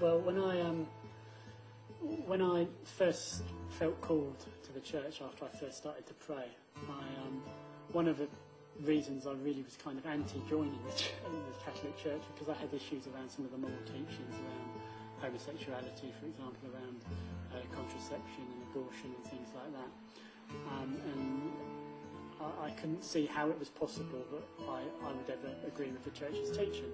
Well, when I first felt called to the church after I first started to pray, one of the reasons I really was kind of anti-joining the Catholic Church, because I had issues around some of the moral teachings around homosexuality, for example, around contraception and abortion and things like that. And I couldn't see how it was possible that I would ever agree with the Church's teaching.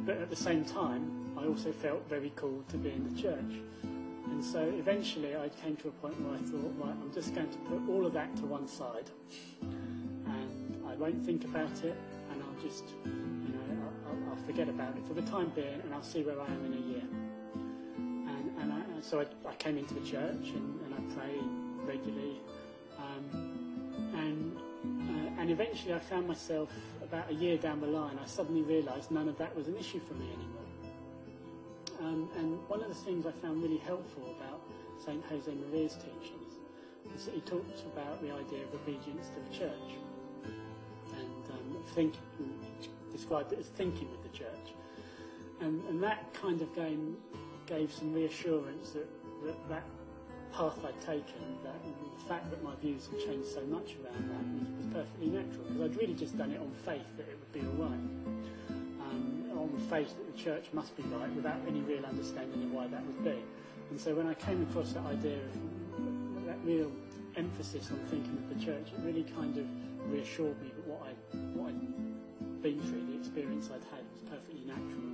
But at the same time, I also felt very called to be in the Church. And so eventually I came to a point where I thought, right, I'm just going to put all of that to one side. And I won't think about it, and I'll just, I'll forget about it for the time being, and I'll see where I am in a year. So I came into the church, and I prayed regularly. And eventually I found myself, about a year down the line, I suddenly realised none of that was an issue for me anymore. And one of the things I found really helpful about St. Josemaria's teachings is that he talks about the idea of obedience to the church, and described it as thinking with the church. And that kind of gave some reassurance that path I'd taken, that the fact that my views had changed so much around that was perfectly natural, because I'd really just done it on faith that it would be all right, on the faith that the church must be right, without any real understanding of why that would be. And so when I came across that idea of that real emphasis on thinking of the church, it really kind of reassured me that what I'd been through, the experience I'd had, was perfectly natural.